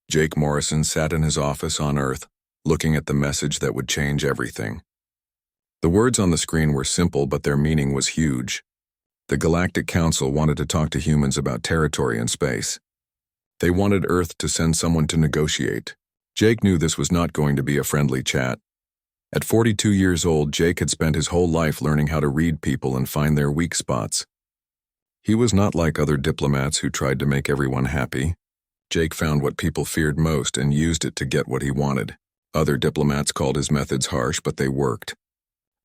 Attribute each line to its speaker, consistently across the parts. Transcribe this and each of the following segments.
Speaker 1: Jake Morrison sat in his office on Earth, looking at the message that would change everything. The words on the screen were simple, but their meaning was huge. The Galactic Council wanted to talk to humans about territory and space. They wanted Earth to send someone to negotiate. Jake knew this was not going to be a friendly chat. At 42 years old, Jake had spent his whole life learning how to read people and find their weak spots. He was not like other diplomats who tried to make everyone happy. Jake found what people feared most and used it to get what he wanted. Other diplomats called his methods harsh, but they worked.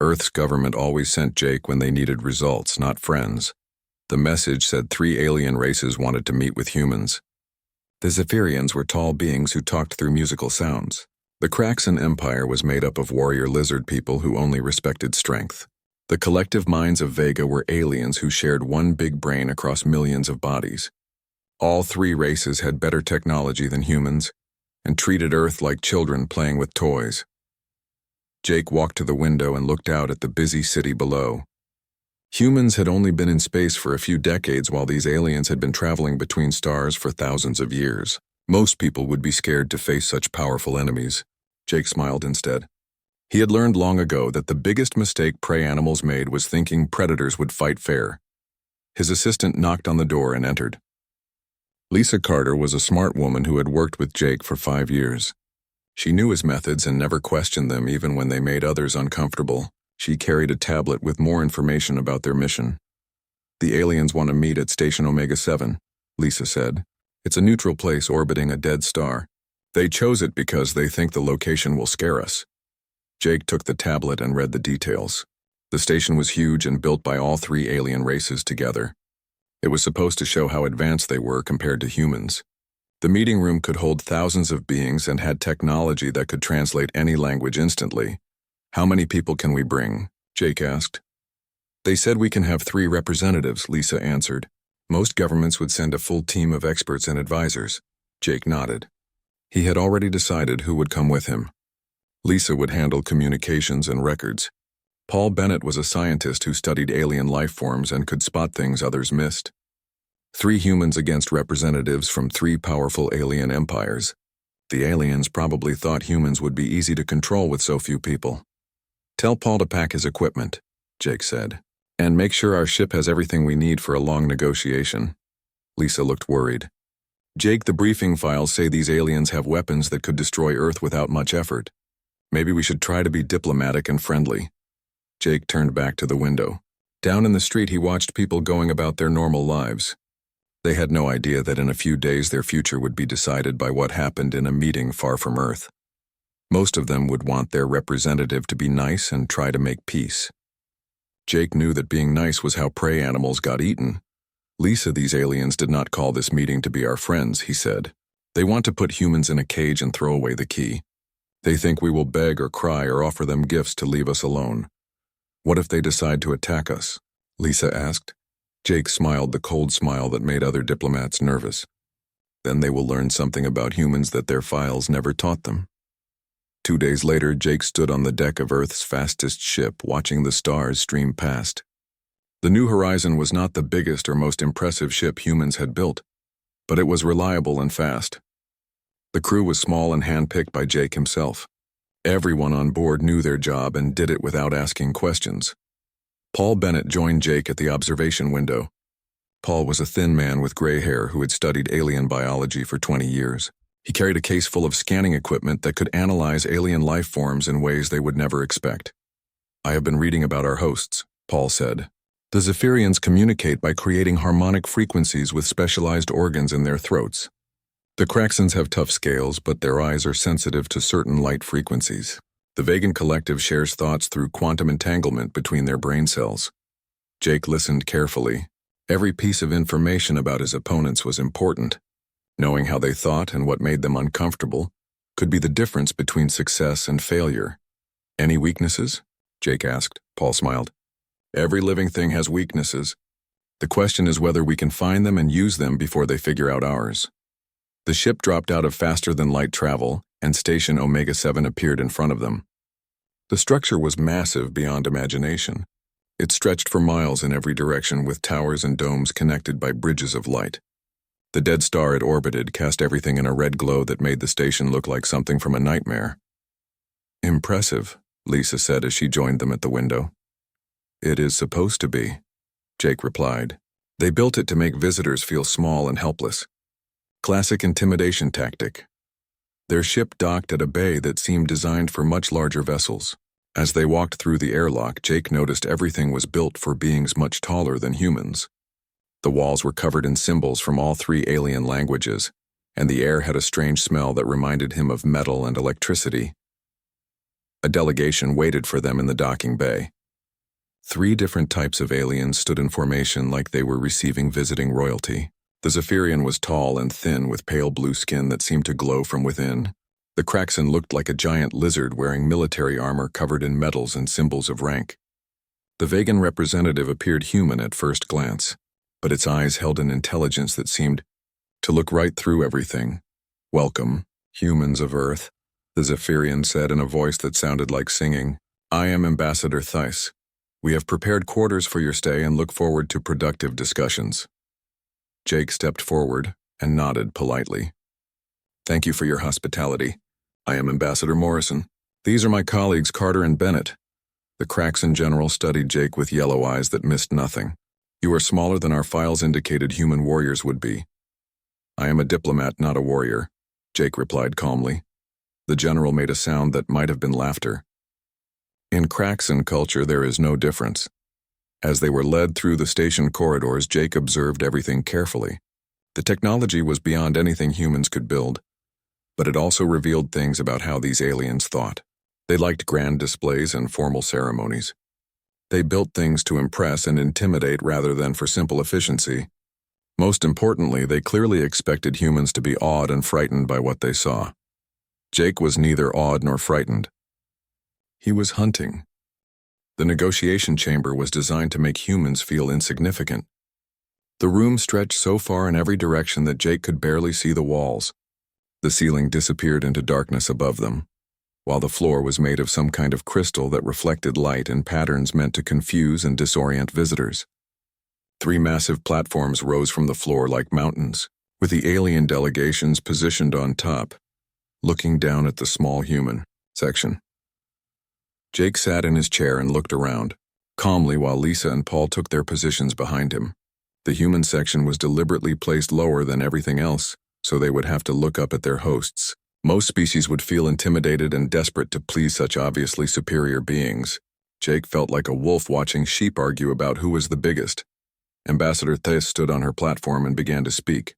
Speaker 1: Earth's government always sent Jake when they needed results, not friends. The message said 3 alien races wanted to meet with humans. The Zephyrians were tall beings who talked through musical sounds. The Kraxan Empire was made up of warrior lizard people who only respected strength. The collective minds of Vega were aliens who shared one big brain across millions of bodies. All 3 races had better technology than humans and treated Earth like children playing with toys. Jake walked to the window and looked out at the busy city below. Humans had only been in space for a few decades, while these aliens had been traveling between stars for thousands of years. Most people would be scared to face such powerful enemies. Jake smiled instead. He had learned long ago that the biggest mistake prey animals made was thinking predators would fight fair. His assistant knocked on the door and entered. Lisa Carter was a smart woman who had worked with Jake for 5 years. She knew his methods and never questioned them, even when they made others uncomfortable. She carried a tablet with more information about their mission. "The aliens want to meet at Station Omega 7, Lisa said. "It's a neutral place orbiting a dead star. They chose it because they think the location will scare us." Jake took the tablet and read the details. The station was huge and built by all 3 alien races together. It was supposed to show how advanced they were compared to humans. The meeting room could hold thousands of beings and had technology that could translate any language instantly. "How many people can we bring?" Jake asked. "They said we can have 3 representatives," Lisa answered. "Most governments would send a full team of experts and advisors." Jake nodded. He had already decided who would come with him. Lisa would handle communications and records. Paul Bennett was a scientist who studied alien life forms and could spot things others missed. 3 humans against representatives from 3 powerful alien empires. The aliens probably thought humans would be easy to control with so few people. "Tell Paul to pack his equipment," Jake said, "and make sure our ship has everything we need for a long negotiation." Lisa looked worried. "Jake, the briefing files say these aliens have weapons that could destroy Earth without much effort. Maybe we should try to be diplomatic and friendly." Jake turned back to the window. Down in the street, he watched people going about their normal lives. They had no idea that in a few days their future would be decided by what happened in a meeting far from Earth. Most of them would want their representative to be nice and try to make peace. Jake knew that being nice was how prey animals got eaten. "Lisa, these aliens did not call this meeting to be our friends," he said. "They want to put humans in a cage and throw away the key. They think we will beg or cry or offer them gifts to leave us alone." "What if they decide to attack us?" Lisa asked. Jake smiled, the cold smile that made other diplomats nervous. "Then they will learn something about humans that their files never taught them." 2 days later, Jake stood on the deck of Earth's fastest ship, watching the stars stream past. The New Horizon was not the biggest or most impressive ship humans had built, but it was reliable and fast. The crew was small and handpicked by Jake himself. Everyone on board knew their job and did it without asking questions. Paul Bennett joined Jake at the observation window. Paul was a thin man with gray hair who had studied alien biology for 20 years. He carried a case full of scanning equipment that could analyze alien life forms in ways they would never expect. "I have been reading about our hosts," Paul said. "The Zephyrians communicate by creating harmonic frequencies with specialized organs in their throats. The Kraxans have tough scales, but their eyes are sensitive to certain light frequencies. The Vegan collective shares thoughts through quantum entanglement between their brain cells." Jake listened carefully. Every piece of information about his opponents was important. Knowing how they thought and what made them uncomfortable could be the difference between success and failure. "Any weaknesses?" Jake asked. Paul smiled. "Every living thing has weaknesses. The question is whether we can find them and use them before they figure out ours." The ship dropped out of faster-than-light travel, and Station Omega 7 appeared in front of them. The structure was massive beyond imagination. It stretched for miles in every direction with towers and domes connected by bridges of light. The dead star it orbited cast everything in a red glow that made the station look like something from a nightmare. "Impressive," Lisa said as she joined them at the window. "It is supposed to be," Jake replied. "They built it to make visitors feel small and helpless. Classic intimidation tactic." Their ship docked at a bay that seemed designed for much larger vessels. As they walked through the airlock, Jake noticed everything was built for beings much taller than humans. The walls were covered in symbols from all three alien languages, and the air had a strange smell that reminded him of metal and electricity. A delegation waited for them in the docking bay. 3 different types of aliens stood in formation like they were receiving visiting royalty. The Zephyrian was tall and thin with pale blue skin that seemed to glow from within. The Kraxan looked like a giant lizard wearing military armor covered in medals and symbols of rank. The Vegan representative appeared human at first glance, but its eyes held an intelligence that seemed to look right through everything. "Welcome, humans of Earth," the Zephyrian said in a voice that sounded like singing. "I am Ambassador Theiss. We have prepared quarters for your stay and look forward to productive discussions." Jake stepped forward and nodded politely. "Thank you for your hospitality. I am Ambassador Morrison. These are my colleagues Carter and Bennett." The Kraxan general studied Jake with yellow eyes that missed nothing. "You are smaller than our files indicated human warriors would be." "I am a diplomat, not a warrior," Jake replied calmly. The general made a sound that might have been laughter. In Kraxan culture, there is no difference. As they were led through the station corridors, Jake observed everything carefully. The technology was beyond anything humans could build, but it also revealed things about how these aliens thought. They liked grand displays and formal ceremonies. They built things to impress and intimidate rather than for simple efficiency. Most importantly, they clearly expected humans to be awed and frightened by what they saw. Jake was neither awed nor frightened. He was hunting. The negotiation chamber was designed to make humans feel insignificant. The room stretched so far in every direction that Jake could barely see the walls. The ceiling disappeared into darkness above them, while the floor was made of some kind of crystal that reflected light in patterns meant to confuse and disorient visitors. 3 massive platforms rose from the floor like mountains, with the alien delegations positioned on top, looking down at the small human section. Jake sat in his chair and looked around, calmly while Lisa and Paul took their positions behind him. The human section was deliberately placed lower than everything else, so they would have to look up at their hosts. Most species would feel intimidated and desperate to please such obviously superior beings. Jake felt like a wolf watching sheep argue about who was the biggest. Ambassador Theiss stood on her platform and began to speak.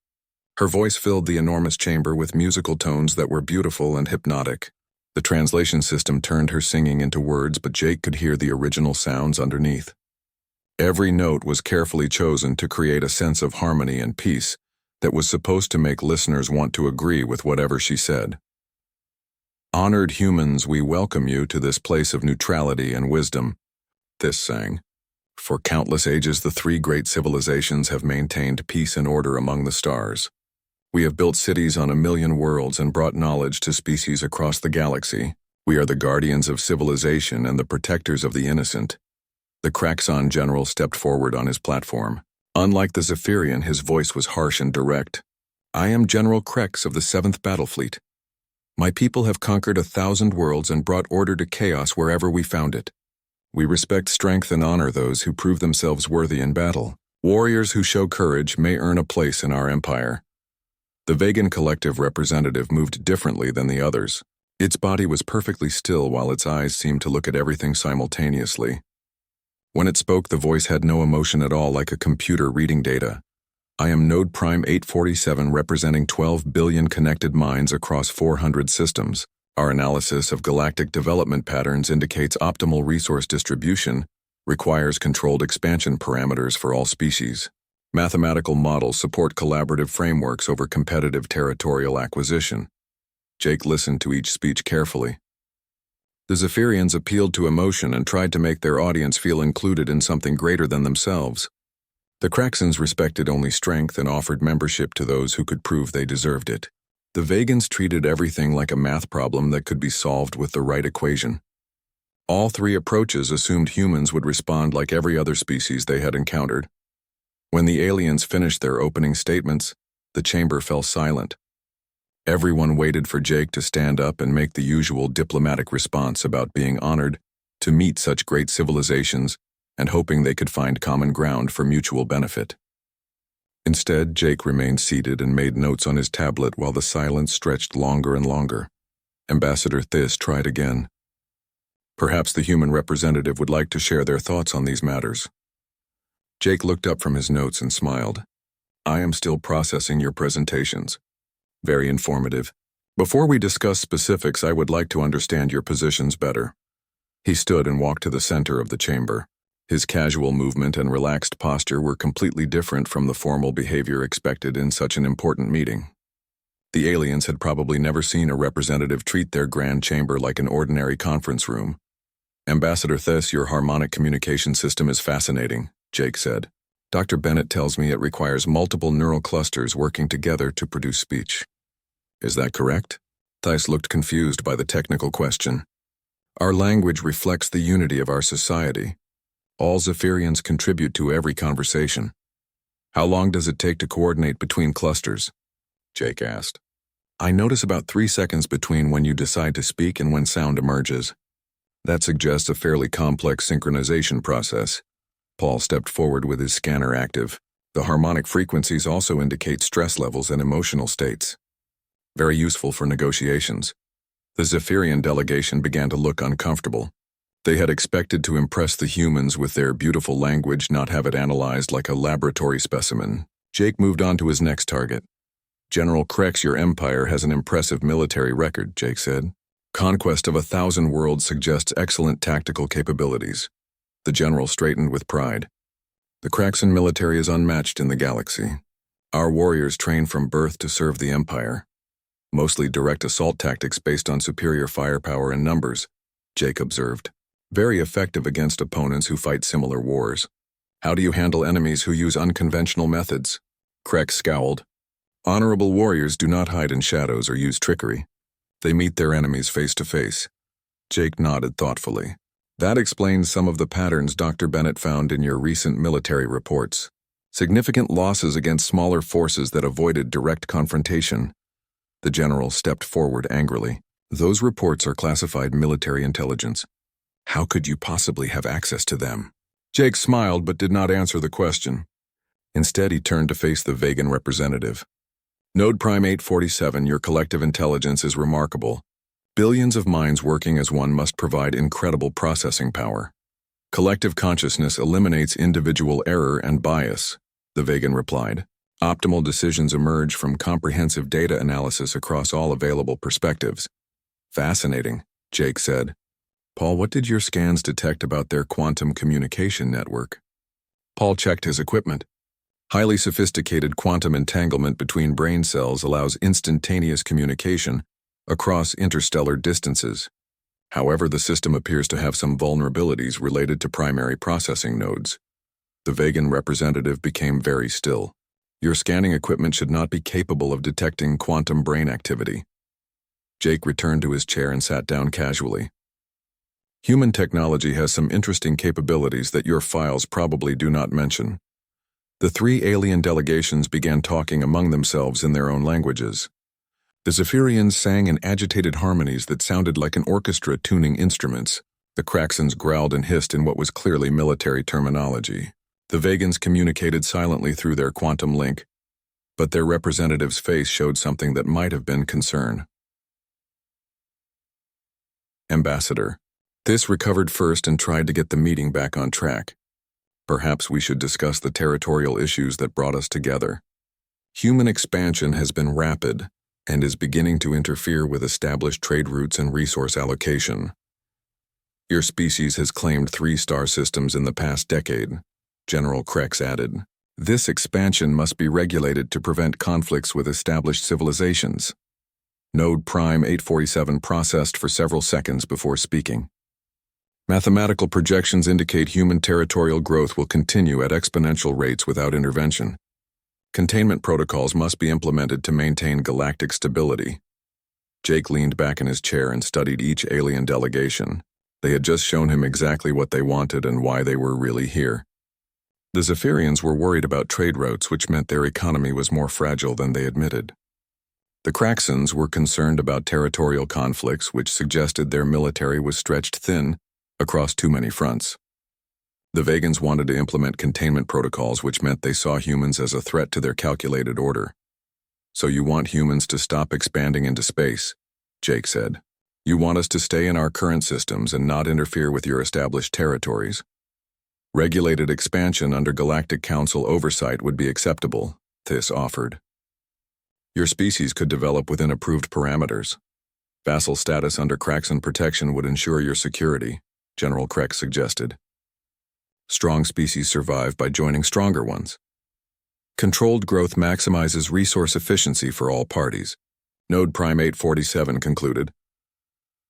Speaker 1: Her voice filled the enormous chamber with musical tones that were beautiful and hypnotic. The translation system turned her singing into words, but Jake could hear the original sounds underneath. Every note was carefully chosen to create a sense of harmony and peace that was supposed to make listeners want to agree with whatever she said. "Honored humans, we welcome you to this place of neutrality and wisdom," Theiss sang. "For countless ages, the 3 great civilizations have maintained peace and order among the stars. We have built cities on 1,000,000 worlds and brought knowledge to species across the galaxy. We are the guardians of civilization and the protectors of the innocent." The Kraxan general stepped forward on his platform. Unlike the Zephyrian, his voice was harsh and direct. "I am General Krex of the 7th Battle Fleet. My people have conquered 1,000 worlds and brought order to chaos wherever we found it. We respect strength and honor those who prove themselves worthy in battle. Warriors who show courage may earn a place in our empire." The Vegan collective representative moved differently than the others. Its body was perfectly still while its eyes seemed to look at everything simultaneously. When it spoke, the voice had no emotion at all, like a computer reading data. "I am Node Prime 847, representing 12 billion connected minds across 400 systems. Our analysis of galactic development patterns indicates optimal resource distribution, requires controlled expansion parameters for all species. Mathematical models support collaborative frameworks over competitive territorial acquisition." Jake listened to each speech carefully. The Zephyrians appealed to emotion and tried to make their audience feel included in something greater than themselves. The Kraxans respected only strength and offered membership to those who could prove they deserved it. The Vegans treated everything like a math problem that could be solved with the right equation. All 3 approaches assumed humans would respond like every other species they had encountered. When the aliens finished their opening statements, The chamber fell silent. Everyone waited for Jake to stand up and make the usual diplomatic response about being honored to meet such great civilizations and hoping they could find common ground for mutual benefit. Instead, Jake remained seated and made notes on his tablet while the silence stretched longer and longer. Ambassador Thys tried again. Perhaps the human representative would like to share their thoughts on these matters. Jake looked up from his notes and smiled. I am still processing your presentations. Very informative. Before we discuss specifics, I would like to understand your positions better. He stood and walked to the center of the chamber. His casual movement and relaxed posture were completely different from the formal behavior expected in such an important meeting. The aliens had probably never seen a representative treat their grand chamber like an ordinary conference room. Ambassador Thys, your harmonic communication system is fascinating, Jake said. Dr. Bennett tells me it requires multiple neural clusters working together to produce speech. Is that correct? Thys looked confused by the technical question. Our language reflects the unity of our society. All Zephyrians contribute to every conversation. How long does it take to coordinate between clusters? Jake asked. I notice about 3 seconds between when you decide to speak and when sound emerges. That suggests a fairly complex synchronization process. Paul stepped forward with his scanner active. The harmonic frequencies also indicate stress levels and emotional states. Very useful for negotiations. The Zephyrian delegation began to look uncomfortable. They had expected to impress the humans with their beautiful language, not have it analyzed like a laboratory specimen. Jake moved on to his next target. General Krex, your empire has an impressive military record, Jake said. Conquest of 1,000 worlds suggests excellent tactical capabilities. The general straightened with pride. The Kraxan military is unmatched in the galaxy. Our warriors train from birth to serve the empire. Mostly direct assault tactics based on superior firepower and numbers, Jake observed. Very effective against opponents who fight similar wars. How do you handle enemies who use unconventional methods? Krex scowled. Honorable warriors do not hide in shadows or use trickery. They meet their enemies face to face. Jake nodded thoughtfully. That explains some of the patterns Dr. Bennett found in your recent military reports. Significant losses against smaller forces that avoided direct confrontation. The general stepped forward angrily. Those reports are classified military intelligence. How could you possibly have access to them? Jake smiled but did not answer the question. Instead, he turned to face the Vegan representative. Node Prime 847, your collective intelligence is remarkable. Billions of minds working as one must provide incredible processing power. Collective consciousness eliminates individual error and bias, the Vegan replied. Optimal decisions emerge from comprehensive data analysis across all available perspectives. Fascinating, Jake said. Paul, what did your scans detect about their quantum communication network? Paul checked his equipment. Highly sophisticated quantum entanglement between brain cells allows instantaneous communication across interstellar distances. However, the system appears to have some vulnerabilities related to primary processing nodes. The Vegan representative became very still. Your scanning equipment should not be capable of detecting quantum brain activity. Jake returned to his chair and sat down casually. Human technology has some interesting capabilities that your files probably do not mention. The 3 alien delegations began talking among themselves in their own languages. The Zephyrians sang in agitated harmonies that sounded like an orchestra tuning instruments. The Kraxans growled and hissed in what was clearly military terminology. The Vegans communicated silently through their quantum link, but their representative's face showed something that might have been concern. Ambassador. Thys recovered first and tried to get the meeting back on track. Perhaps we should discuss the territorial issues that brought us together. Human expansion has been rapid and is beginning to interfere with established trade routes and resource allocation. Your species has claimed 3 star systems in the past decade, General Krex added. This expansion must be regulated to prevent conflicts with established civilizations. Node Prime 847 processed for several seconds before speaking. Mathematical projections indicate human territorial growth will continue at exponential rates without intervention. Containment protocols must be implemented to maintain galactic stability. Jake leaned back in his chair and studied each alien delegation. They had just shown him exactly what they wanted and why they were really here. The Zephyrians were worried about trade routes, which meant their economy was more fragile than they admitted. The Kraxans were concerned about territorial conflicts, which suggested their military was stretched thin across too many fronts. The Vegans wanted to implement containment protocols, which meant they saw humans as a threat to their calculated order. "So you want humans to stop expanding into space," Jake said. "You want us to stay in our current systems and not interfere with your established territories. Regulated expansion under Galactic Council oversight would be acceptable," Thys offered. "Your species could develop within approved parameters. Vassal status under Kraxan protection would ensure your security," General Krex suggested. "Strong species survive by joining stronger ones. Controlled growth maximizes resource efficiency for all parties," Node Prime 847 concluded.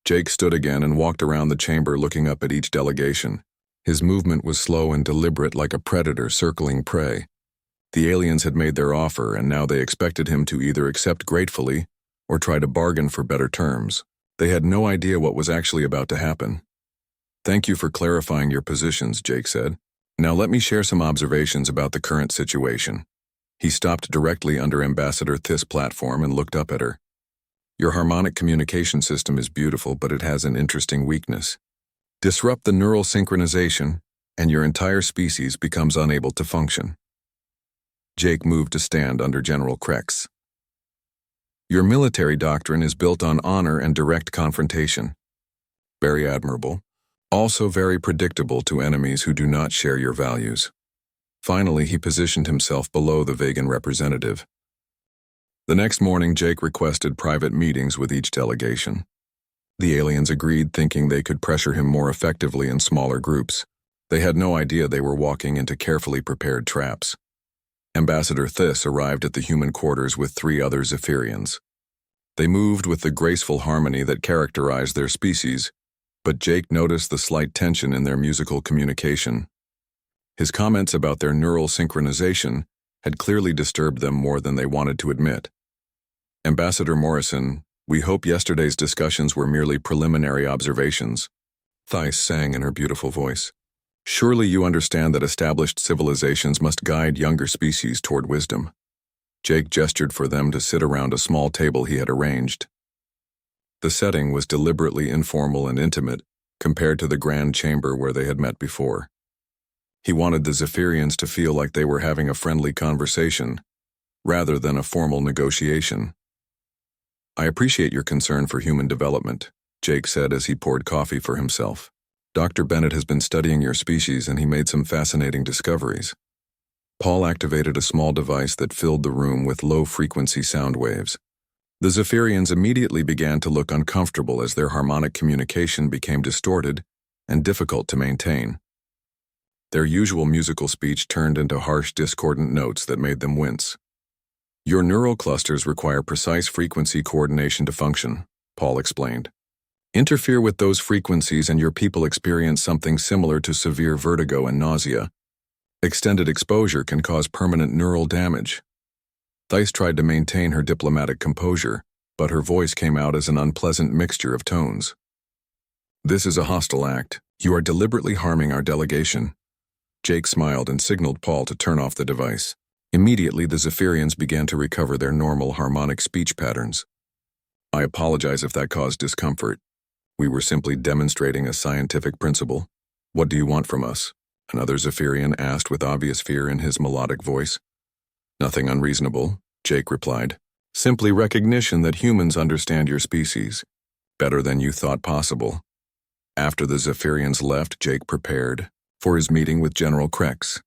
Speaker 1: Jake stood again and walked around the chamber, looking up at each delegation. His movement was slow and deliberate, like a predator circling prey. The aliens had made their offer, and now they expected him to either accept gratefully or try to bargain for better terms. They had no idea what was actually about to happen. "Thank you for clarifying your positions," Jake said. "Now let me share some observations about the current situation." He stopped directly under Ambassador Thys' platform and looked up at her. "Your harmonic communication system is beautiful, but it has an interesting weakness. Disrupt the neural synchronization, and your entire species becomes unable to function." Jake moved to stand under General Krex. "Your military doctrine is built on honor and direct confrontation. Very admirable. Also very predictable to enemies who do not share your values." Finally, he positioned himself below the Vegan representative. The next morning, Jake requested private meetings with each delegation. The aliens agreed, thinking they could pressure him more effectively in smaller groups. They had no idea they were walking into carefully prepared traps. Ambassador Thys arrived at the human quarters with 3 other Zephyrians. They moved with the graceful harmony that characterized their species, but Jake noticed the slight tension in their musical communication. His comments about their neural synchronization had clearly disturbed them more than they wanted to admit. "Ambassador Morrison, we hope yesterday's discussions were merely preliminary observations," Thys sang in her beautiful voice. "Surely you understand that established civilizations must guide younger species toward wisdom." Jake gestured for them to sit around a small table he had arranged. The setting was deliberately informal and intimate compared to the grand chamber where they had met before. He wanted the Zephyrians to feel like they were having a friendly conversation, rather than a formal negotiation. "I appreciate your concern for human development," Jake said as he poured coffee for himself. "Dr. Bennett has been studying your species, and he made some fascinating discoveries." Paul activated a small device that filled the room with low-frequency sound waves. The Zephyrians immediately began to look uncomfortable as their harmonic communication became distorted and difficult to maintain. Their usual musical speech turned into harsh, discordant notes that made them wince. "Your neural clusters require precise frequency coordination to function," Paul explained. "Interfere with those frequencies and your people experience something similar to severe vertigo and nausea. Extended exposure can cause permanent neural damage." Thys tried to maintain her diplomatic composure, but her voice came out as an unpleasant mixture of tones. "This is a hostile act. You are deliberately harming our delegation." Jake smiled and signaled Paul to turn off the device. Immediately, the Zephyrians began to recover their normal harmonic speech patterns. "I apologize if that caused discomfort. We were simply demonstrating a scientific principle. What do you want from us?" another Zephyrian asked with obvious fear in his melodic voice. "Nothing unreasonable," Jake replied. "Simply recognition that humans understand your species better than you thought possible." After the Zephyrians left, Jake prepared for his meeting with General Krex.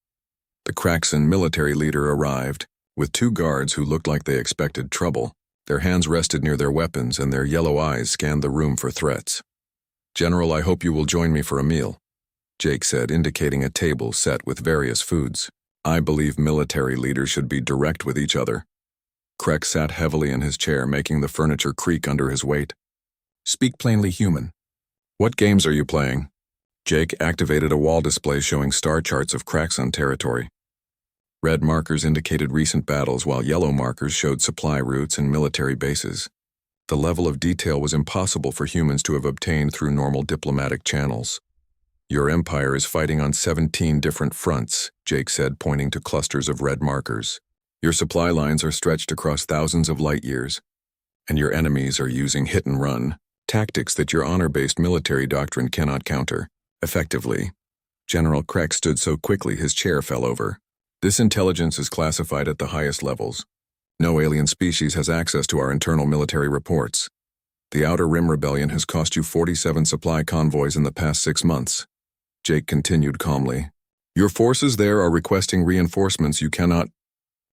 Speaker 1: The Kraxan military leader arrived, with 2 guards who looked like they expected trouble. Their hands rested near their weapons and their yellow eyes scanned the room for threats. "General, I hope you will join me for a meal," Jake said, indicating a table set with various foods. "I believe military leaders should be direct with each other." Krex sat heavily in his chair, making the furniture creak under his weight. "Speak plainly, human. What games are you playing?" Jake activated a wall display showing star charts of Kraxan territory. Red markers indicated recent battles, while yellow markers showed supply routes and military bases. The level of detail was impossible for humans to have obtained through normal diplomatic channels. Your empire is fighting on 17 different fronts, Jake said, pointing to clusters of red markers. Your supply lines are stretched across thousands of light years, and your enemies are using hit-and-run tactics that your honor-based military doctrine cannot counter effectively. General Kreck stood so quickly his chair fell over. This intelligence is classified at the highest levels. No alien species has access to our internal military reports. The Outer Rim Rebellion has cost you 47 supply convoys in the past 6 months. Jake continued calmly. Your forces there are requesting reinforcements you cannot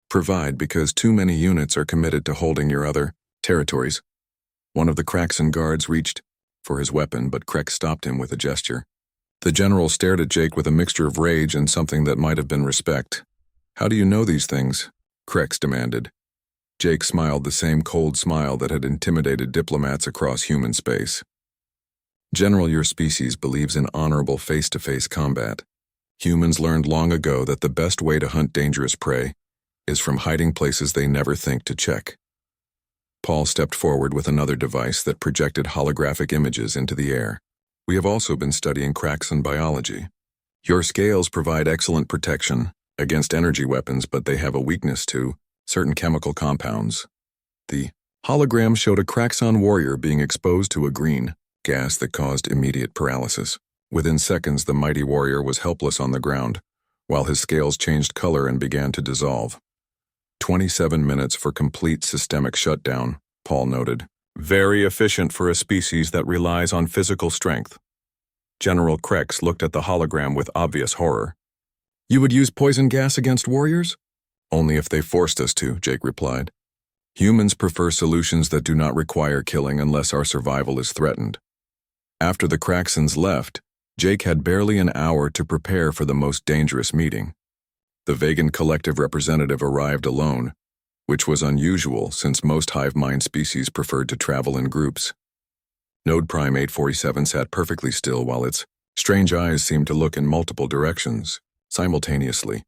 Speaker 1: provide because too many units are committed to holding your other territories. One of the Kraxan guards reached for his weapon, but Kreck stopped him with a gesture. The general stared at Jake with a mixture of rage and something that might have been respect. How do you know these things? Krex demanded. Jake smiled the same cold smile that had intimidated diplomats across human space. General, your species believes in honorable face-to-face combat. Humans learned long ago that the best way to hunt dangerous prey is from hiding places they never think to check. Paul stepped forward with another device that projected holographic images into the air. We have also been studying Kraxan biology. Your scales provide excellent protection against energy weapons, but they have a weakness to certain chemical compounds. The hologram showed a Kraxan warrior being exposed to a green gas that caused immediate paralysis. Within seconds, the mighty warrior was helpless on the ground, while his scales changed color and began to dissolve. 27 minutes for complete systemic shutdown, Paul noted. Very efficient for a species that relies on physical strength. General Krex looked at the hologram with obvious horror. You would use poison gas against warriors? Only if they forced us to, Jake replied. Humans prefer solutions that do not require killing unless our survival is threatened. After the Kraxans left, Jake had barely an hour to prepare for the most dangerous meeting. The Vegan collective representative arrived alone, which was unusual since most hive mind species preferred to travel in groups. Node Prime 847 sat perfectly still while its strange eyes seemed to look in multiple directions, simultaneously.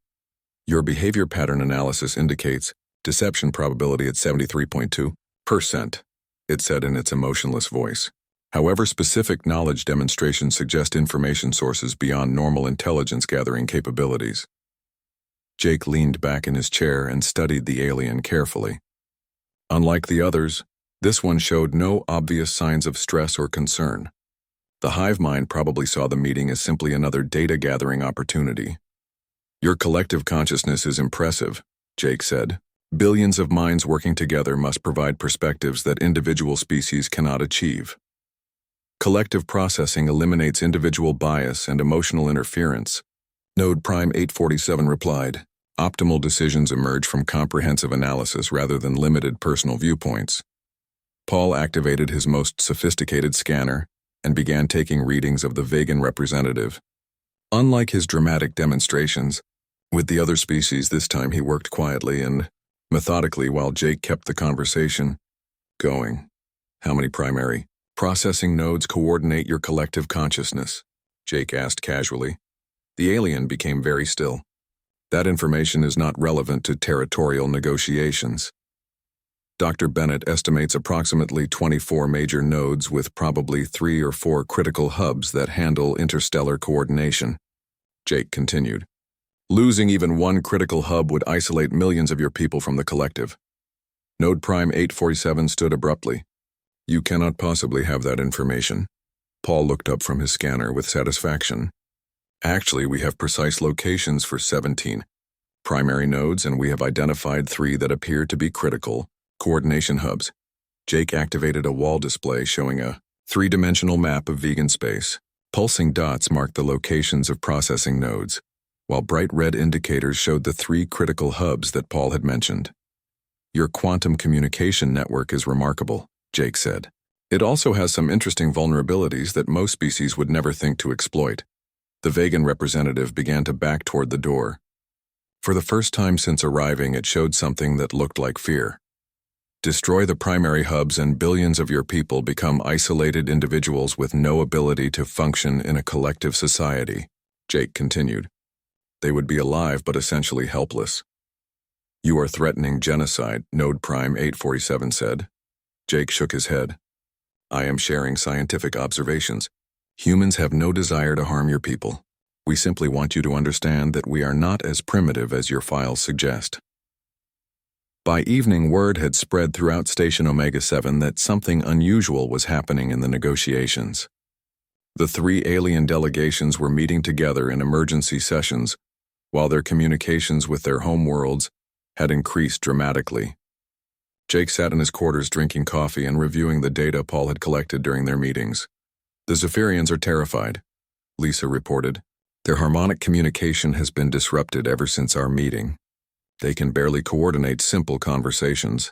Speaker 1: Your behavior pattern analysis indicates deception probability at 73.2%, it said in its emotionless voice. However, specific knowledge demonstrations suggest information sources beyond normal intelligence gathering capabilities. Jake leaned back in his chair and studied the alien carefully. Unlike the others, this one showed no obvious signs of stress or concern. The hive mind probably saw the meeting as simply another data-gathering opportunity. Your collective consciousness is impressive, Jake said. Billions of minds working together must provide perspectives that individual species cannot achieve. Collective processing eliminates individual bias and emotional interference. Node Prime 847 replied. Optimal decisions emerge from comprehensive analysis rather than limited personal viewpoints. Paul activated his most sophisticated scanner and began taking readings of the vegan representative. Unlike his dramatic demonstrations, with the other species this time he worked quietly and methodically while Jake kept the conversation going. How many primary processing nodes coordinate your collective consciousness? Jake asked casually. The alien became very still. That information is not relevant to territorial negotiations. Dr. Bennett estimates approximately 24 major nodes with probably 3 or 4 critical hubs that handle interstellar coordination. Jake continued. Losing even one critical hub would isolate millions of your people from the collective. Node Prime 847 stood abruptly. You cannot possibly have that information. Paul looked up from his scanner with satisfaction. Actually, we have precise locations for 17 primary nodes, and we have identified 3 that appear to be critical coordination hubs. Jake activated a wall display showing a 3-dimensional map of vegan space. Pulsing dots marked the locations of processing nodes, while bright red indicators showed the 3 critical hubs that Paul had mentioned. Your quantum communication network is remarkable, Jake said. It also has some interesting vulnerabilities that most species would never think to exploit. The vegan representative began to back toward the door. For the first time since arriving, it showed something that looked like fear. Destroy the primary hubs and billions of your people become isolated individuals with no ability to function in a collective society, Jake continued. They would be alive but essentially helpless. You are threatening genocide, Node Prime 847 said. Jake shook his head. I am sharing scientific observations. Humans have no desire to harm your people. We simply want you to understand that we are not as primitive as your files suggest. By evening, word had spread throughout Station Omega-7 that something unusual was happening in the negotiations. The three alien delegations were meeting together in emergency sessions, while their communications with their homeworlds had increased dramatically. Jake sat in his quarters drinking coffee and reviewing the data Paul had collected during their meetings. The Zephyrians are terrified, Lisa reported. Their harmonic communication has been disrupted ever since our meeting. They can barely coordinate simple conversations.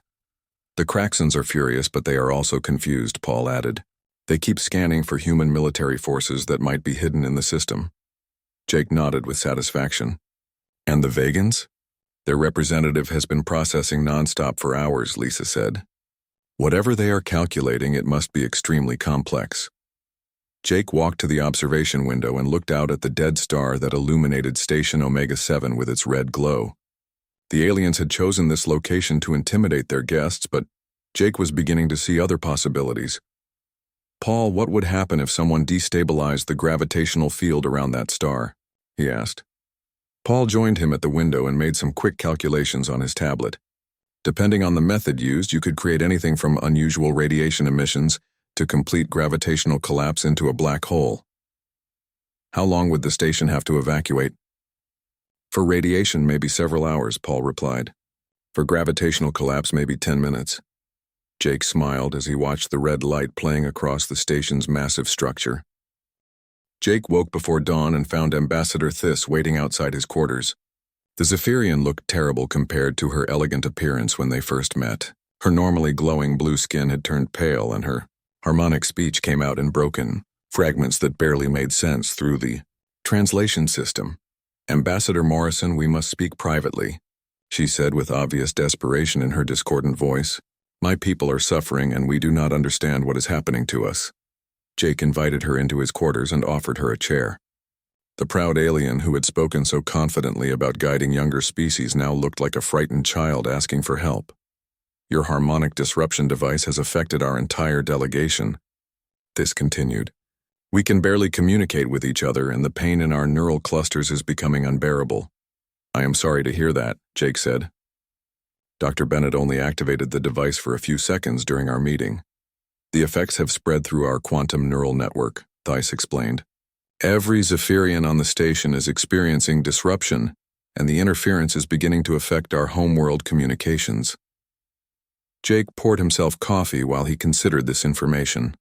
Speaker 1: The Kraxans are furious, but they are also confused, Paul added. They keep scanning for human military forces that might be hidden in the system. Jake nodded with satisfaction. And the Vegans? Their representative has been processing nonstop for hours, Lisa said. Whatever they are calculating, it must be extremely complex. Jake walked to the observation window and looked out at the dead star that illuminated Station Omega-7 with its red glow. The aliens had chosen this location to intimidate their guests, but Jake was beginning to see other possibilities. Paul, what would happen if someone destabilized the gravitational field around that star? He asked. Paul joined him at the window and made some quick calculations on his tablet. Depending on the method used, you could create anything from unusual radiation emissions to complete gravitational collapse into a black hole. How long would the station have to evacuate? For radiation, maybe several hours, Paul replied. For gravitational collapse, maybe 10 minutes. Jake smiled as he watched the red light playing across the station's massive structure. Jake woke before dawn and found Ambassador Thys waiting outside his quarters. The Zephyrian looked terrible compared to her elegant appearance when they first met. Her normally glowing blue skin had turned pale, and her harmonic speech came out in broken fragments that barely made sense through the translation system. Ambassador Morrison, we must speak privately, she said with obvious desperation in her discordant voice. My people are suffering and we do not understand what is happening to us. Jake invited her into his quarters and offered her a chair. The proud alien who had spoken so confidently about guiding younger species now looked like a frightened child asking for help. Your harmonic disruption device has affected our entire delegation. This continued. We can barely communicate with each other, and the pain in our neural clusters is becoming unbearable. I am sorry to hear that, Jake said. Dr. Bennett only activated the device for a few seconds during our meeting. The effects have spread through our quantum neural network, Thys explained. Every Zephyrian on the station is experiencing disruption, and the interference is beginning to affect our homeworld communications. Jake poured himself coffee while he considered this information.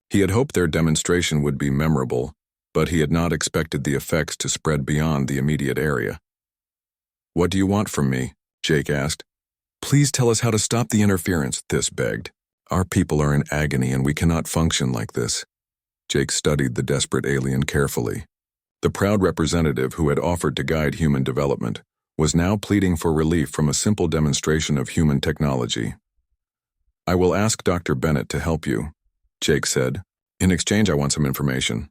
Speaker 1: He had hoped their demonstration would be memorable, but he had not expected the effects to spread beyond the immediate area. What do you want from me? Jake asked. Please tell us how to stop the interference, Thys begged. Our people are in agony and we cannot function like this. Jake studied the desperate alien carefully. The proud representative who had offered to guide human development was now pleading for relief from a simple demonstration of human technology. I will ask Dr. Bennett to help you, Jake said. In exchange, I want some information.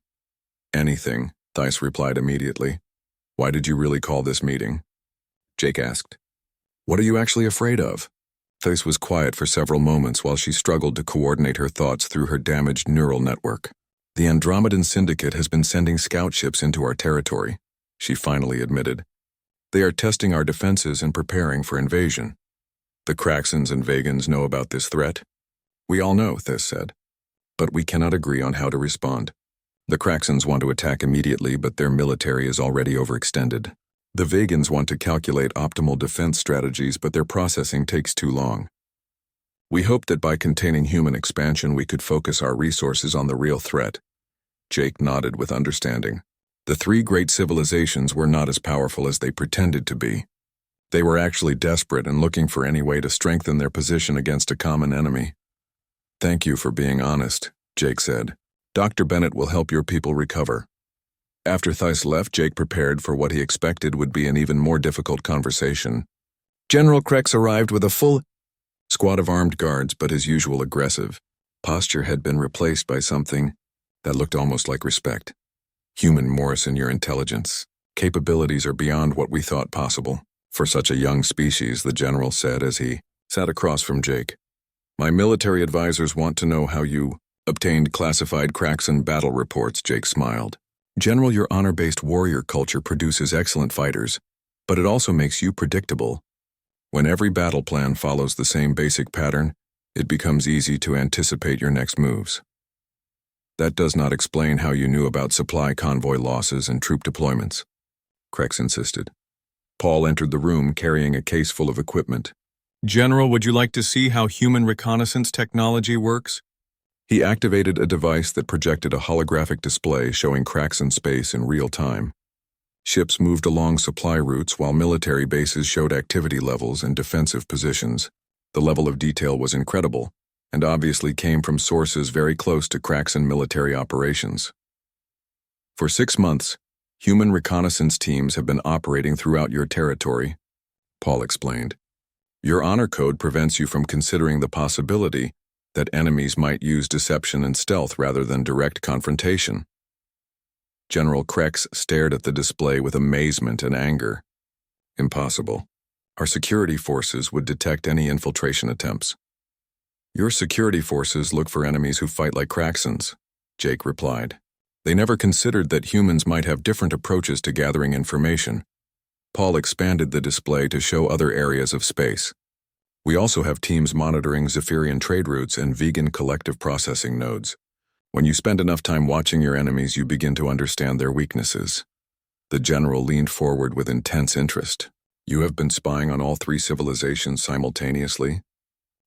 Speaker 1: Anything, Thys replied immediately. Why did you really call this meeting? Jake asked. What are you actually afraid of? Thys was quiet for several moments while she struggled to coordinate her thoughts through her damaged neural network. The Andromedan Syndicate has been sending scout ships into our territory, she finally admitted. They are testing our defenses and preparing for invasion. The Kraxans and Vegans know about this threat. We all know, Thys said. But we cannot agree on how to respond. The Kraxans want to attack immediately, but their military is already overextended. The Vegans want to calculate optimal defense strategies, but their processing takes too long. We hope that by containing human expansion we could focus our resources on the real threat. Jake nodded with understanding. The three great civilizations were not as powerful as they pretended to be. They were actually desperate and looking for any way to strengthen their position against a common enemy. Thank you for being honest, Jake said. Dr. Bennett will help your people recover. After Thys left, Jake prepared for what he expected would be an even more difficult conversation. General Krex arrived with a full squad of armed guards, but his usual aggressive posture had been replaced by something that looked almost like respect. Human Morrison, your intelligence capabilities are beyond what we thought possible for such a young species, the general said as he sat across from Jake. My military advisors want to know how you Obtained classified cracks and battle reports, Jake smiled. General, your honor-based warrior culture produces excellent fighters, but it also makes you predictable. When every battle plan follows the same basic pattern, it becomes easy to anticipate your next moves. That does not explain how you knew about supply convoy losses and troop deployments, Krex insisted. Paul entered the room carrying a case full of equipment. General, would you like to see how human reconnaissance technology works? He activated a device that projected a holographic display showing cracks in space in real time. Ships moved along supply routes while military bases showed activity levels and defensive positions. The level of detail was incredible, and obviously came from sources very close to cracks in military operations. For 6 months, human reconnaissance teams have been operating throughout your territory, Paul explained. Your honor code prevents you from considering the possibility that enemies might use deception and stealth rather than direct confrontation. General Krex stared at the display with amazement and anger. Impossible. Our security forces would detect any infiltration attempts. Your security forces look for enemies who fight like Kraxans, Jake replied. They never considered that humans might have different approaches to gathering information. Paul expanded the display to show other areas of space. We also have teams monitoring Zephyrian trade routes and vegan collective processing nodes. When you spend enough time watching your enemies, you begin to understand their weaknesses. The general leaned forward with intense interest. You have been spying on all 3 civilizations simultaneously?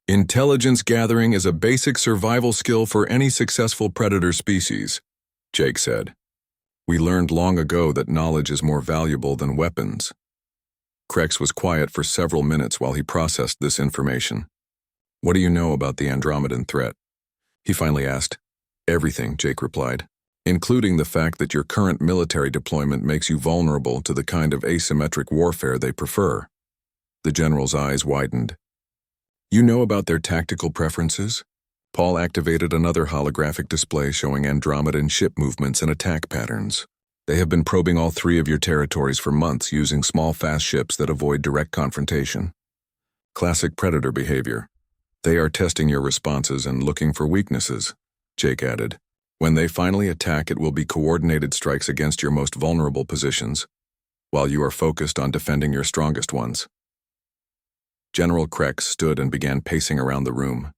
Speaker 1: Intelligence gathering is a basic survival skill for any successful predator species, Jake said. We learned long ago that knowledge is more valuable than weapons. Krex was quiet for several minutes while he processed this information. What do you know about the Andromedan threat? He finally asked. Everything, Jake replied, including the fact that your current military deployment makes you vulnerable to the kind of asymmetric warfare they prefer. The general's eyes widened. You know about their tactical preferences? Paul activated another holographic display showing Andromedan ship movements and attack patterns. They have been probing all 3 of your territories for months using small, fast ships that avoid direct confrontation. Classic predator behavior. They are testing your responses and looking for weaknesses, Jake added. When they finally attack, it will be coordinated strikes against your most vulnerable positions, while you are focused on defending your strongest ones. General Krex stood and began pacing around the room.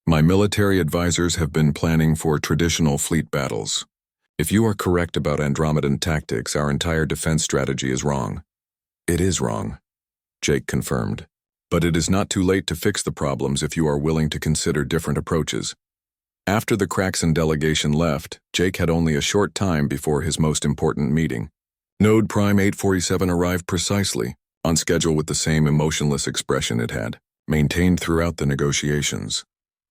Speaker 1: My military advisors have been planning for traditional fleet battles. If you are correct about Andromedan tactics, our entire defense strategy is wrong. It is wrong, Jake confirmed. But it is not too late to fix the problems if you are willing to consider different approaches. After the Kraxan delegation left, Jake had only a short time before his most important meeting. Node Prime 847 arrived precisely, on schedule with the same emotionless expression it had maintained throughout the negotiations.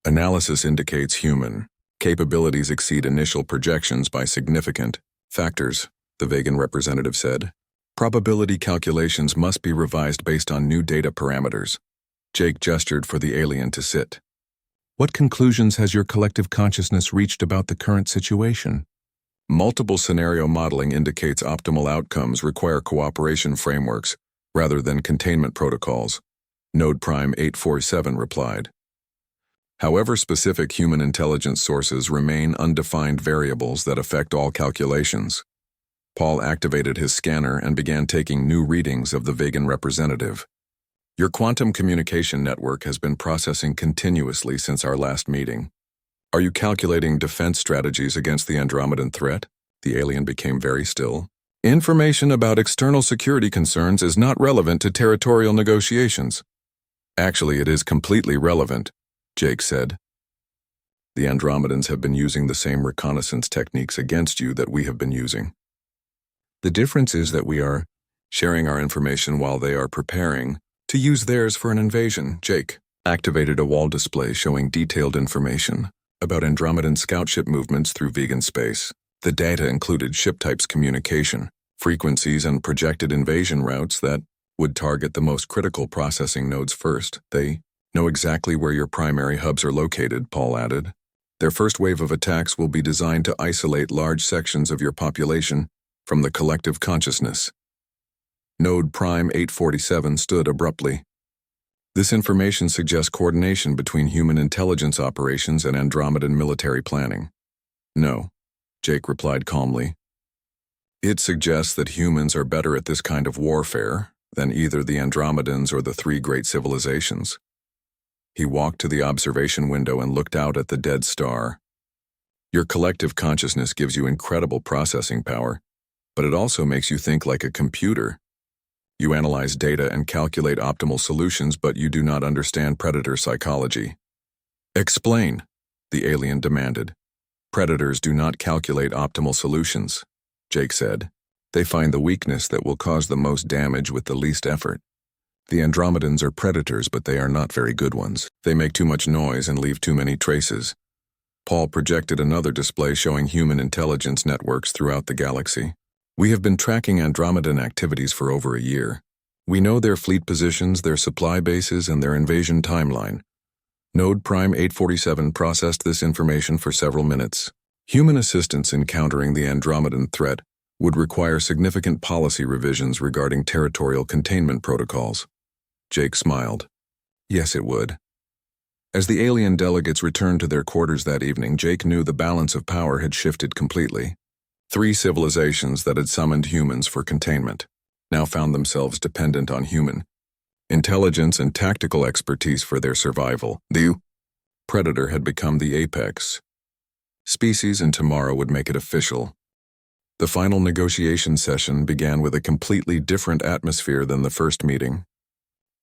Speaker 1: Analysis indicates human capabilities exceed initial projections by significant factors, the vegan representative said. Probability calculations must be revised based on new data parameters. Jake gestured for the alien to sit. What conclusions has your collective consciousness reached about the current situation? Multiple scenario modeling indicates optimal outcomes require cooperation frameworks rather than containment protocols, Node Prime 847 replied. However, specific human intelligence sources remain undefined variables that affect all calculations. Paul activated his scanner and began taking new readings of the vegan representative. Your quantum communication network has been processing continuously since our last meeting. Are you calculating defense strategies against the Andromedan threat? The alien became very still. Information about external security concerns is not relevant to territorial negotiations. Actually, it is completely relevant, Jake said. The Andromedans have been using the same reconnaissance techniques against you that we have been using. The difference is that we are sharing our information while they are preparing to use theirs for an invasion. Jake activated a wall display showing detailed information about Andromedan scout ship movements through vegan space. The data included ship types, communication, frequencies, and projected invasion routes that would target the most critical processing nodes first. They know exactly where your primary hubs are located, Paul added. Their first wave of attacks will be designed to isolate large sections of your population from the collective consciousness. Node Prime 847 stood abruptly. This information suggests coordination between human intelligence operations and Andromedan military planning. No, Jake replied calmly. It suggests that humans are better at this kind of warfare than either the Andromedans or the three great civilizations. He walked to the observation window and looked out at the dead star. Your collective consciousness gives you incredible processing power, but it also makes you think like a computer. You analyze data and calculate optimal solutions, but you do not understand predator psychology. Explain, the alien demanded. Predators do not calculate optimal solutions, Jake said. They find the weakness that will cause the most damage with the least effort. The Andromedans are predators, but they are not very good ones. They make too much noise and leave too many traces. Paul projected another display showing human intelligence networks throughout the galaxy. We have been tracking Andromedan activities for over a year. We know their fleet positions, their supply bases, and their invasion timeline. Node Prime 847 processed this information for several minutes. Human assistance in countering the Andromedan threat would require significant policy revisions regarding territorial containment protocols. Jake smiled. Yes, it would. As the alien delegates returned to their quarters that evening, Jake knew the balance of power had shifted completely. Three civilizations that had summoned humans for containment now found themselves dependent on human intelligence and tactical expertise for their survival. The predator had become the apex species, and tomorrow would make it official. The final negotiation session began with a completely different atmosphere than the first meeting.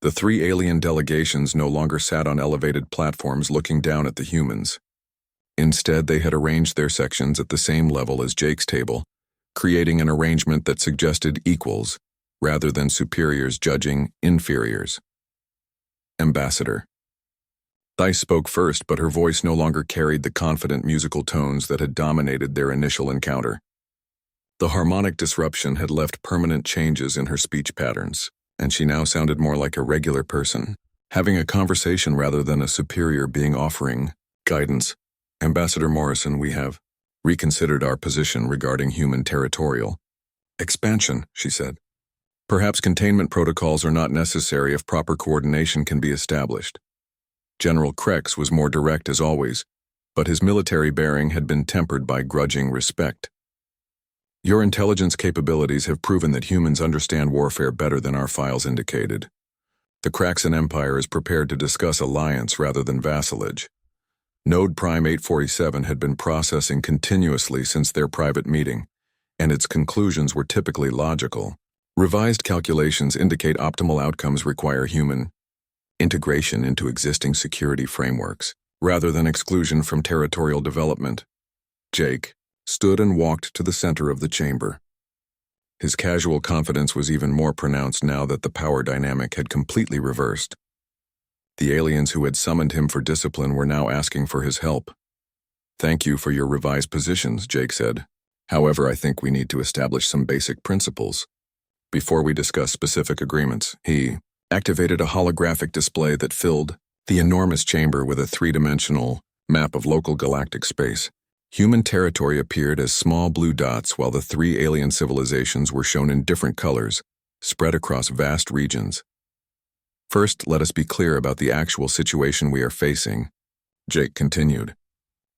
Speaker 1: The three alien delegations no longer sat on elevated platforms looking down at the humans. Instead, they had arranged their sections at the same level as Jake's table, creating an arrangement that suggested equals, rather than superiors judging inferiors. Ambassador. Thais spoke first, but her voice no longer carried the confident musical tones that had dominated their initial encounter. The harmonic disruption had left permanent changes in her speech patterns, and she now sounded more like a regular person, having a conversation rather than a superior being offering guidance. Ambassador Morrison, we have reconsidered our position regarding human territorial expansion, she said. Perhaps containment protocols are not necessary if proper coordination can be established. General Krex was more direct as always, but his military bearing had been tempered by grudging respect. Your intelligence capabilities have proven that humans understand warfare better than our files indicated. The Kraxan Empire is prepared to discuss alliance rather than vassalage. Node Prime 847 had been processing continuously since their private meeting, and its conclusions were typically logical. Revised calculations indicate optimal outcomes require human integration into existing security frameworks, rather than exclusion from territorial development. Jake stood and walked to the center of the chamber. His casual confidence was even more pronounced now that the power dynamic had completely reversed. The aliens who had summoned him for discipline were now asking for his help. Thank you for your revised positions, Jake said. However, I think we need to establish some basic principles. Before we discuss specific agreements, he activated a holographic display that filled the enormous chamber with a three-dimensional map of local galactic space. Human territory appeared as small blue dots, while the three alien civilizations were shown in different colors, spread across vast regions. First, let us be clear about the actual situation we are facing, Jake continued.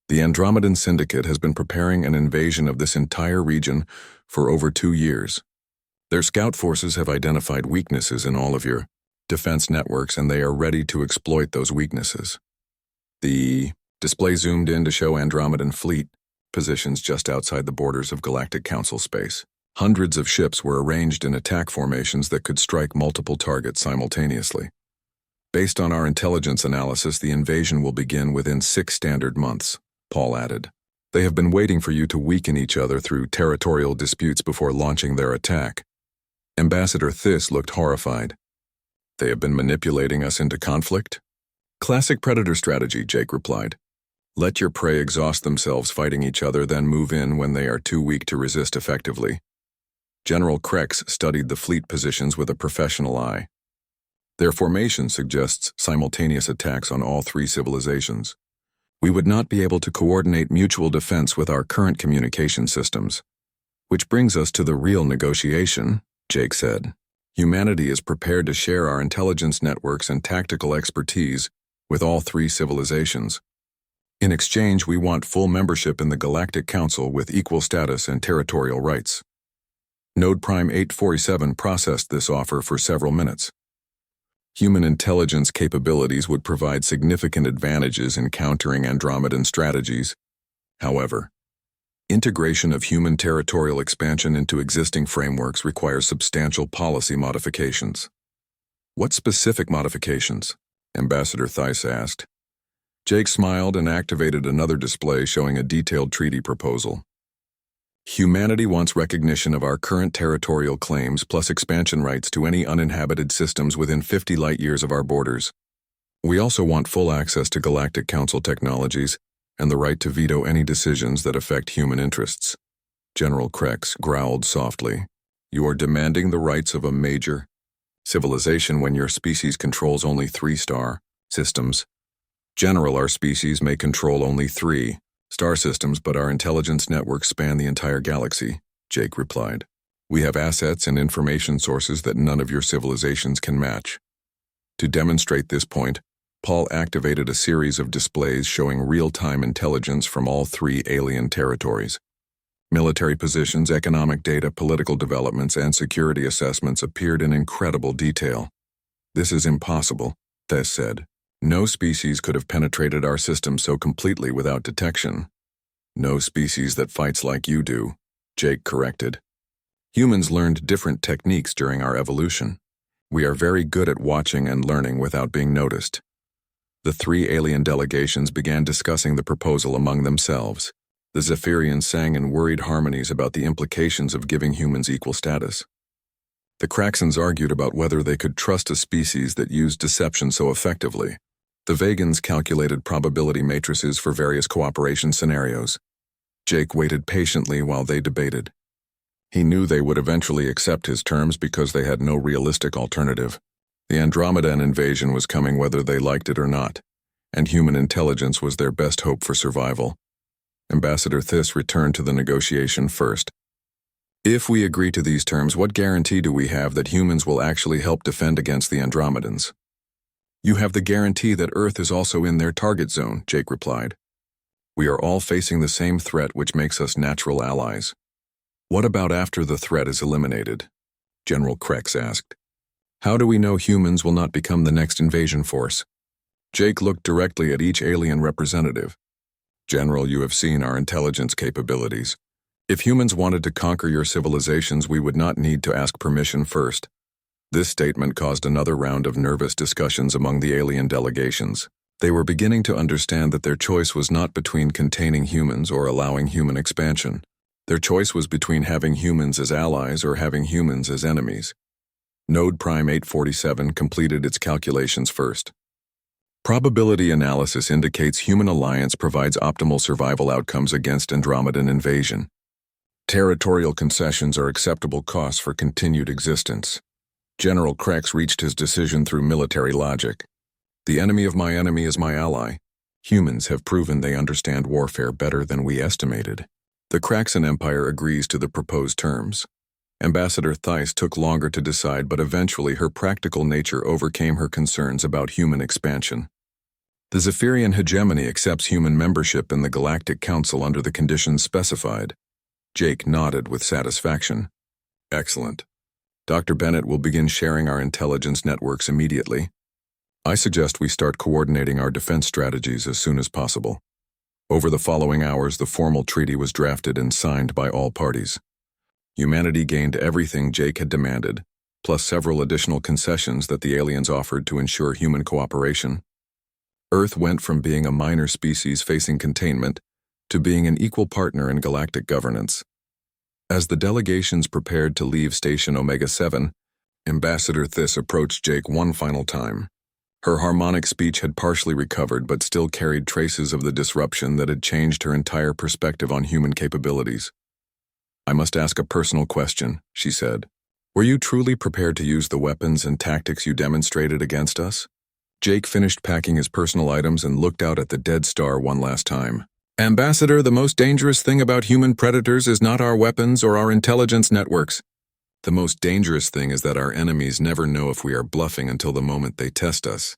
Speaker 1: The Andromedan Syndicate has been preparing an invasion of this entire region for over 2 years. Their scout forces have identified weaknesses in all of your defense networks, and they are ready to exploit those weaknesses. The display zoomed in to show Andromedan fleet positions just outside the borders of Galactic Council space. Hundreds of ships were arranged in attack formations that could strike multiple targets simultaneously. Based on our intelligence analysis, the invasion will begin within 6 standard months, Paul added. They have been waiting for you to weaken each other through territorial disputes before launching their attack. Ambassador Thys looked horrified. They have been manipulating us into conflict? Classic predator strategy, Jake replied. Let your prey exhaust themselves fighting each other, then move in when they are too weak to resist effectively. General Krex studied the fleet positions with a professional eye. Their formation suggests simultaneous attacks on all 3 civilizations. We would not be able to coordinate mutual defense with our current communication systems. Which brings us to the real negotiation, Jake said. Humanity is prepared to share our intelligence networks and tactical expertise with all three civilizations. In exchange, we want full membership in the Galactic Council with equal status and territorial rights. Node Prime 847 processed this offer for several minutes. Human intelligence capabilities would provide significant advantages in countering Andromedan strategies. However, integration of human territorial expansion into existing frameworks requires substantial policy modifications. What specific modifications? Ambassador Theiss asked. Jake smiled and activated another display showing a detailed treaty proposal. Humanity wants recognition of our current territorial claims plus expansion rights to any uninhabited systems within 50 light-years of our borders. We also want full access to Galactic Council technologies and the right to veto any decisions that affect human interests. General Krex growled softly. You are demanding the rights of a major civilization when your species controls only 3-star systems. General, our species may control only 3-star systems, but our intelligence networks span the entire galaxy, Jake replied. We have assets and information sources that none of your civilizations can match. To demonstrate this point, Paul activated a series of displays showing real-time intelligence from all 3 alien territories. Military positions, economic data, political developments, and security assessments appeared in incredible detail. This is impossible, Theiss said. No species could have penetrated our system so completely without detection. No species that fights like you do, Jake corrected. Humans learned different techniques during our evolution. We are very good at watching and learning without being noticed. The 3 alien delegations began discussing the proposal among themselves. The Zephyrians sang in worried harmonies about the implications of giving humans equal status. The Kraxans argued about whether they could trust a species that used deception so effectively. The Vegans calculated probability matrices for various cooperation scenarios. Jake waited patiently while they debated. He knew they would eventually accept his terms because they had no realistic alternative. The Andromedan invasion was coming whether they liked it or not, and human intelligence was their best hope for survival. Ambassador Theiss returned to the negotiation first. If we agree to these terms, what guarantee do we have that humans will actually help defend against the Andromedans? You have the guarantee that Earth is also in their target zone, Jake replied. We are all facing the same threat, which makes us natural allies. What about after the threat is eliminated? General Krex asked. How do we know humans will not become the next invasion force? Jake looked directly at each alien representative. General, you have seen our intelligence capabilities. If humans wanted to conquer your civilizations, we would not need to ask permission first. This statement caused another round of nervous discussions among the alien delegations. They were beginning to understand that their choice was not between containing humans or allowing human expansion. Their choice was between having humans as allies or having humans as enemies. Node Prime 847 completed its calculations first. Probability analysis indicates human alliance provides optimal survival outcomes against Andromedan invasion. Territorial concessions are acceptable costs for continued existence. General Krex reached his decision through military logic. The enemy of my enemy is my ally. Humans have proven they understand warfare better than we estimated. The Kraxan Empire agrees to the proposed terms. Ambassador Theiss took longer to decide, but eventually her practical nature overcame her concerns about human expansion. The Zephyrian hegemony accepts human membership in the Galactic Council under the conditions specified. Jake nodded with satisfaction. Excellent. Dr. Bennett will begin sharing our intelligence networks immediately. I suggest we start coordinating our defense strategies as soon as possible. Over the following hours, the formal treaty was drafted and signed by all parties. Humanity gained everything Jake had demanded, plus several additional concessions that the aliens offered to ensure human cooperation. Earth went from being a minor species facing containment to being an equal partner in galactic governance. As the delegations prepared to leave Station Omega-7, Ambassador Theiss approached Jake one final time. Her harmonic speech had partially recovered but still carried traces of the disruption that had changed her entire perspective on human capabilities. I must ask a personal question, she said. Were you truly prepared to use the weapons and tactics you demonstrated against us? Jake finished packing his personal items and looked out at the dead star one last time. Ambassador, the most dangerous thing about human predators is not our weapons or our intelligence networks. The most dangerous thing is that our enemies never know if we are bluffing until the moment they test us.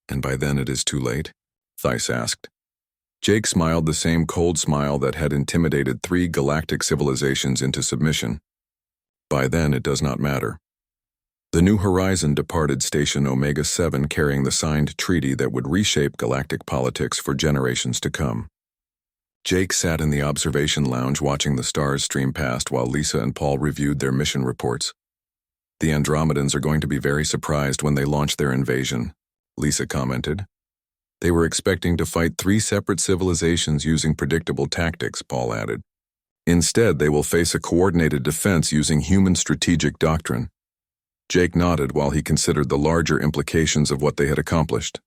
Speaker 1: And by then it is too late? Theiss asked. Jake smiled the same cold smile that had intimidated 3 galactic civilizations into submission. By then it does not matter. The New Horizon departed Station Omega-7 carrying the signed treaty that would reshape galactic politics for generations to come. Jake sat in the observation lounge watching the stars stream past while Lisa and Paul reviewed their mission reports. The Andromedans are going to be very surprised when they launch their invasion, Lisa commented. They were expecting to fight 3 separate civilizations using predictable tactics, Paul added. Instead, they will face a coordinated defense using human strategic doctrine. Jake nodded while he considered the larger implications of what they had accomplished.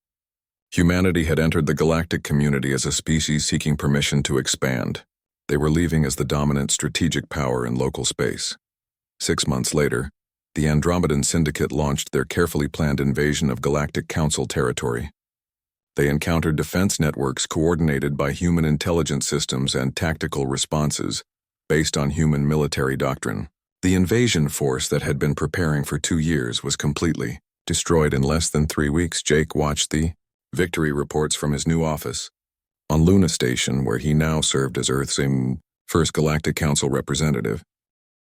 Speaker 1: Humanity had entered the galactic community as a species seeking permission to expand. They were leaving as the dominant strategic power in local space. 6 months later, the Andromedan Syndicate launched their carefully planned invasion of Galactic Council territory. They encountered defense networks coordinated by human intelligence systems and tactical responses based on human military doctrine. The invasion force that had been preparing for 2 years was completely destroyed in less than 3 weeks. Jake watched the victory reports from his new office on Luna Station, where he now served as Earth's first Galactic Council representative.